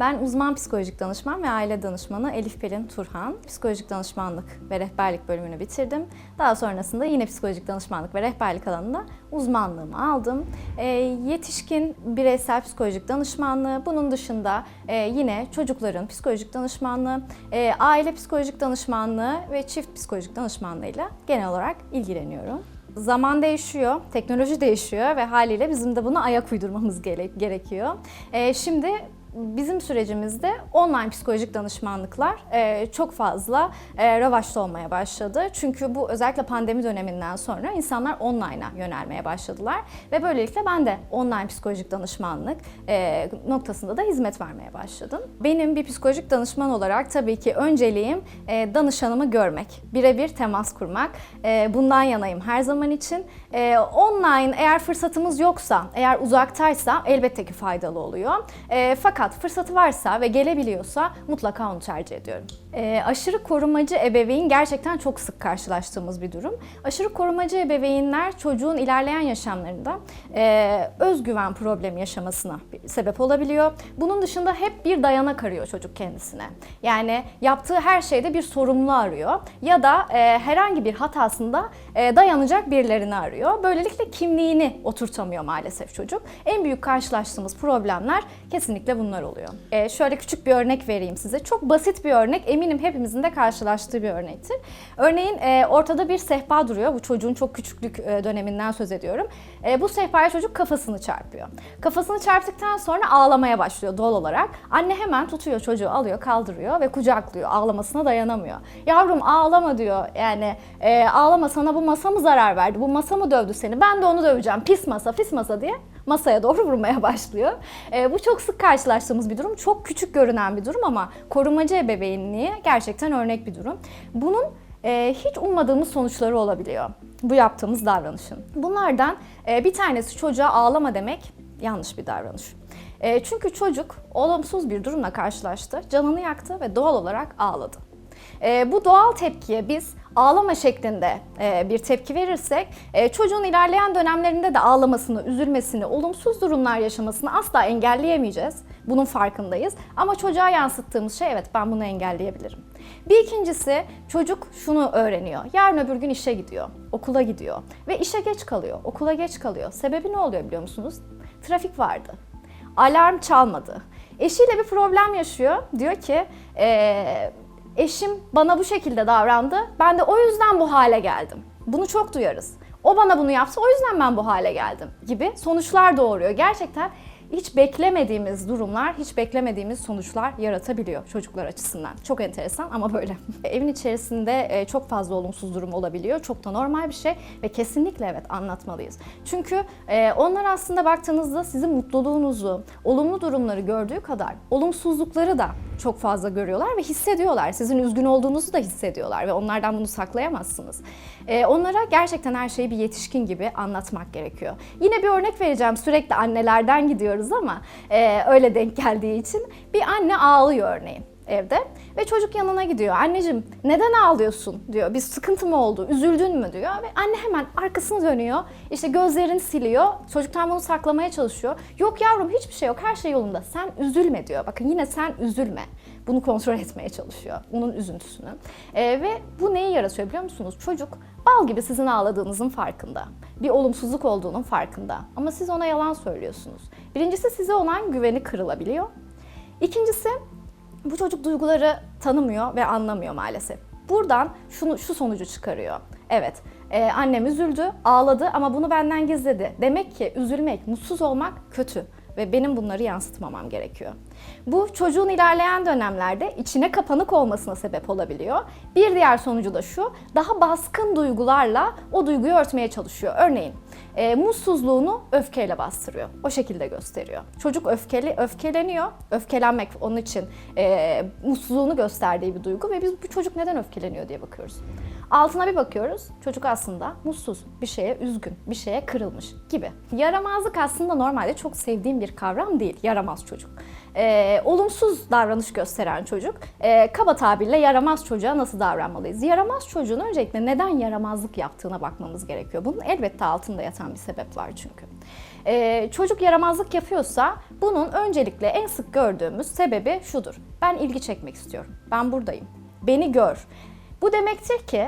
Ben uzman psikolojik danışman ve aile danışmanı Elif Pelin Turhan. Psikolojik danışmanlık ve rehberlik bölümünü bitirdim. Daha sonrasında yine psikolojik danışmanlık ve rehberlik alanında uzmanlığımı aldım. Yetişkin bireysel psikolojik danışmanlığı, bunun dışında yine çocukların psikolojik danışmanlığı, aile psikolojik danışmanlığı ve çift psikolojik danışmanlığıyla genel olarak ilgileniyorum. Zaman değişiyor, teknoloji değişiyor ve haliyle bizim de buna ayak uydurmamız gerekiyor. Şimdi bizim sürecimizde online psikolojik danışmanlıklar çok fazla revaçta olmaya başladı. Çünkü bu özellikle pandemi döneminden sonra insanlar online'a yönelmeye başladılar. Ve böylelikle ben de online psikolojik danışmanlık noktasında da hizmet vermeye başladım. Benim bir psikolojik danışman olarak tabii ki önceliğim danışanımı görmek, birebir temas kurmak. Bundan yanayım her zaman için. Online eğer fırsatımız yoksa, eğer uzaktaysa elbette ki faydalı oluyor. Fakat fırsatı varsa ve gelebiliyorsa mutlaka onu tercih ediyorum. Aşırı korumacı ebeveyn gerçekten çok sık karşılaştığımız bir durum. Aşırı korumacı ebeveynler çocuğun ilerleyen yaşamlarında özgüven problemi yaşamasına sebep olabiliyor. Bunun dışında hep bir dayanak arıyor çocuk kendisine. Yani yaptığı her şeyde bir sorumlu arıyor ya da herhangi bir hatasında dayanacak birilerini arıyor. Böylelikle kimliğini oturtamıyor maalesef çocuk. En büyük karşılaştığımız problemler kesinlikle bunlar oluyor. Şöyle küçük bir örnek vereyim size. Çok basit bir örnek, eminim hepimizin de karşılaştığı bir örnektir. Örneğin ortada bir sehpa duruyor. Bu çocuğun çok küçüklük döneminden söz ediyorum. Bu sehpaya çocuk kafasını çarpıyor. Kafasını çarptıktan sonra ağlamaya başlıyor doğal olarak. Anne hemen tutuyor çocuğu, alıyor, kaldırıyor ve kucaklıyor. Ağlamasına dayanamıyor. Yavrum ağlama diyor. Yani ağlama, sana bu masa mı zarar verdi? Bu masa mı dövdü seni? Ben de onu döveceğim. Pis masa, pis masa diye masaya doğru vurmaya başlıyor. Bu çok sık karşılaştığımız bir durum. Çok küçük görünen bir durum ama korumacı ebeveynliğe gerçekten örnek bir durum. Bunun hiç ummadığımız sonuçları olabiliyor bu yaptığımız davranışın. Bunlardan bir tanesi çocuğa ağlama demek yanlış bir davranış. Çünkü çocuk olumsuz bir durumla karşılaştı, canını yaktı ve doğal olarak ağladı. Bu doğal tepkiye biz ağlama şeklinde bir tepki verirsek çocuğun ilerleyen dönemlerinde de ağlamasını, üzülmesini, olumsuz durumlar yaşamasını asla engelleyemeyeceğiz. Bunun farkındayız. Ama çocuğa yansıttığımız şey evet, ben bunu engelleyebilirim. Bir ikincisi, çocuk şunu öğreniyor. Yarın öbür gün işe gidiyor, okula gidiyor ve işe geç kalıyor, okula geç kalıyor. Sebebi ne oluyor biliyor musunuz? Trafik vardı. Alarm çalmadı. Eşiyle bir problem yaşıyor. Diyor ki eşim bana bu şekilde davrandı. Ben de o yüzden bu hale geldim. Bunu çok duyarız. O bana bunu yaptı, o yüzden ben bu hale geldim gibi sonuçlar doğuruyor. Gerçekten hiç beklemediğimiz durumlar, hiç beklemediğimiz sonuçlar yaratabiliyor çocuklar açısından. Çok enteresan ama böyle. Evin içerisinde çok fazla olumsuz durum olabiliyor. Çok da normal bir şey ve kesinlikle evet anlatmalıyız. Çünkü onlar aslında baktığınızda sizin mutluluğunuzu, olumlu durumları gördüğü kadar olumsuzlukları da çok fazla görüyorlar ve hissediyorlar. Sizin üzgün olduğunuzu da hissediyorlar ve onlardan bunu saklayamazsınız. Onlara gerçekten her şeyi bir yetişkin gibi anlatmak gerekiyor. Yine bir örnek vereceğim. Sürekli annelerden gidiyoruz ama öyle denk geldiği için. Bir anne ağlıyor örneğin evde ve çocuk yanına gidiyor. Anneciğim neden ağlıyorsun diyor. Bir sıkıntı mı oldu? Üzüldün mü diyor. Ve anne hemen arkasını dönüyor. İşte gözlerini siliyor. Çocuktan bunu saklamaya çalışıyor. Yok yavrum, hiçbir şey yok. Her şey yolunda. Sen üzülme diyor. Bakın yine sen üzülme. Bunu kontrol etmeye çalışıyor. Onun üzüntüsünü. Ve bu neyi yaratıyor biliyor musunuz? Çocuk bal gibi sizin ağladığınızın farkında. Bir olumsuzluk olduğunun farkında. Ama siz ona yalan söylüyorsunuz. Birincisi, size olan güveni kırılabiliyor. İkincisi, bu çocuk duyguları tanımıyor ve anlamıyor maalesef. Buradan şu sonucu çıkarıyor. Evet, annem üzüldü, ağladı ama bunu benden gizledi. Demek ki üzülmek, mutsuz olmak kötü ve benim bunları yansıtmamam gerekiyor. Bu çocuğun ilerleyen dönemlerde içine kapanık olmasına sebep olabiliyor. Bir diğer sonucu da şu, daha baskın duygularla o duyguyu örtmeye çalışıyor. Örneğin mutsuzluğunu öfkeyle bastırıyor. O şekilde gösteriyor. Çocuk öfkeleniyor. Öfkelenmek onun için mutsuzluğunu gösterdiği bir duygu ve biz bu çocuk neden öfkeleniyor diye bakıyoruz. Altına bir bakıyoruz, çocuk aslında mutsuz, bir şeye üzgün, bir şeye kırılmış gibi. Yaramazlık aslında normalde çok sevdiğim bir kavram değil, yaramaz çocuk. Olumsuz davranış gösteren çocuk, kaba tabirle yaramaz çocuğa nasıl davranmalıyız? Yaramaz çocuğun öncelikle neden yaramazlık yaptığına bakmamız gerekiyor. Bunun elbette altında yatan bir sebep var çünkü. Çocuk yaramazlık yapıyorsa bunun öncelikle en sık gördüğümüz sebebi şudur. Ben ilgi çekmek istiyorum. Ben buradayım. Beni gör. Bu demektir ki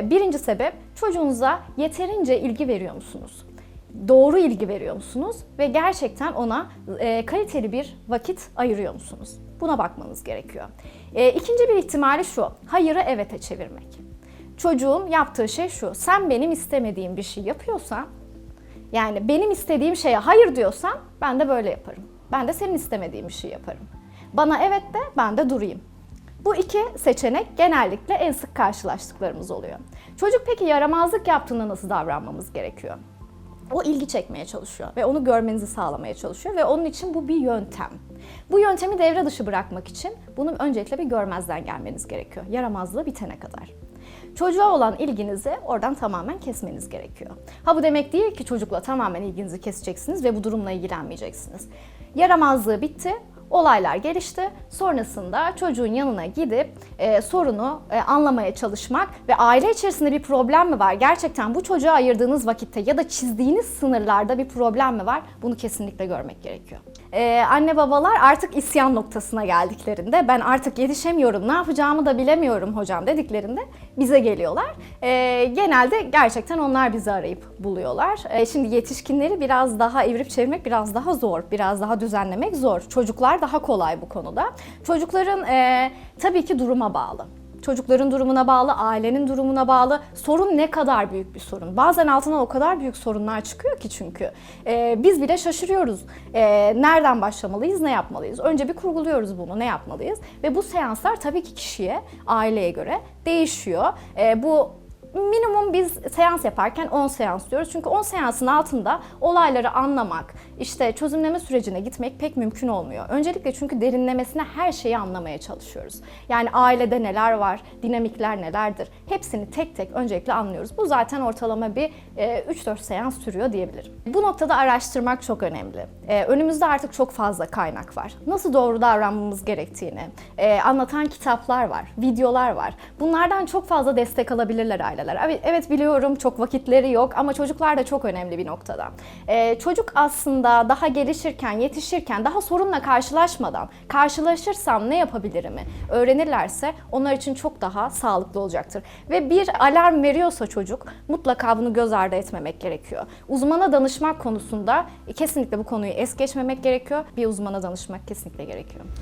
birinci sebep, çocuğunuza yeterince ilgi veriyor musunuz? Doğru ilgi veriyor musunuz? Ve gerçekten ona kaliteli bir vakit ayırıyor musunuz? Buna bakmanız gerekiyor. İkinci bir ihtimali şu, hayırı evete çevirmek. Çocuğun yaptığı şey şu, sen benim istemediğim bir şey yapıyorsan, yani benim istediğim şeye hayır diyorsan ben de böyle yaparım. Ben de senin istemediğin bir şey yaparım. Bana evet de, ben de durayım. Bu iki seçenek genellikle en sık karşılaştıklarımız oluyor. Çocuk peki yaramazlık yaptığında nasıl davranmamız gerekiyor? O ilgi çekmeye çalışıyor ve onu görmenizi sağlamaya çalışıyor ve onun için bu bir yöntem. Bu yöntemi devre dışı bırakmak için bunu öncelikle bir görmezden gelmeniz gerekiyor. Yaramazlığı bitene kadar. Çocuğa olan ilginizi oradan tamamen kesmeniz gerekiyor. Ha bu demek değil ki çocukla tamamen ilginizi keseceksiniz ve bu durumla ilgilenmeyeceksiniz. Yaramazlığı bitti. Olaylar gelişti. Sonrasında çocuğun yanına gidip sorunu anlamaya çalışmak ve aile içerisinde bir problem mi var? Gerçekten bu çocuğa ayırdığınız vakitte ya da çizdiğiniz sınırlarda bir problem mi var? Bunu kesinlikle görmek gerekiyor. Anne babalar artık isyan noktasına geldiklerinde, ben artık yetişemiyorum, ne yapacağımı da bilemiyorum hocam dediklerinde bize geliyorlar. Genelde gerçekten onlar bizi arayıp buluyorlar. Şimdi yetişkinleri biraz daha evirip çevirmek biraz daha zor, biraz daha düzenlemek zor. Çocuklar daha kolay bu konuda. Çocukların tabii ki duruma bağlı. Çocukların durumuna bağlı, ailenin durumuna bağlı. Sorun ne kadar büyük bir sorun. Bazen altından o kadar büyük sorunlar çıkıyor ki çünkü. Biz bile şaşırıyoruz. Nereden başlamalıyız, ne yapmalıyız? Önce bir kurguluyoruz bunu, ne yapmalıyız? Ve bu seanslar tabii ki kişiye, aileye göre değişiyor. Bu minimum biz seans yaparken 10 seans diyoruz. Çünkü 10 seansın altında olayları anlamak, işte çözümleme sürecine gitmek pek mümkün olmuyor. Öncelikle çünkü derinlemesine her şeyi anlamaya çalışıyoruz. Yani ailede neler var, dinamikler nelerdir? Hepsini tek tek öncelikle anlıyoruz. Bu zaten ortalama bir 3-4 seans sürüyor diyebilirim. Bu noktada araştırmak çok önemli. Önümüzde artık çok fazla kaynak var. Nasıl doğru davranmamız gerektiğini anlatan kitaplar var, videolar var. Bunlardan çok fazla destek alabilirler aileler. Evet biliyorum çok vakitleri yok ama çocuklar da çok önemli bir noktada. Çocuk aslında daha gelişirken, yetişirken, daha sorunla karşılaşmadan, karşılaşırsam ne yapabilirimi öğrenirlerse onlar için çok daha sağlıklı olacaktır. Ve bir alarm veriyorsa çocuk mutlaka bunu göz ardı etmemek gerekiyor. Uzmana danışmak konusunda kesinlikle bu konuyu es geçmemek gerekiyor. Bir uzmana danışmak kesinlikle gerekiyor.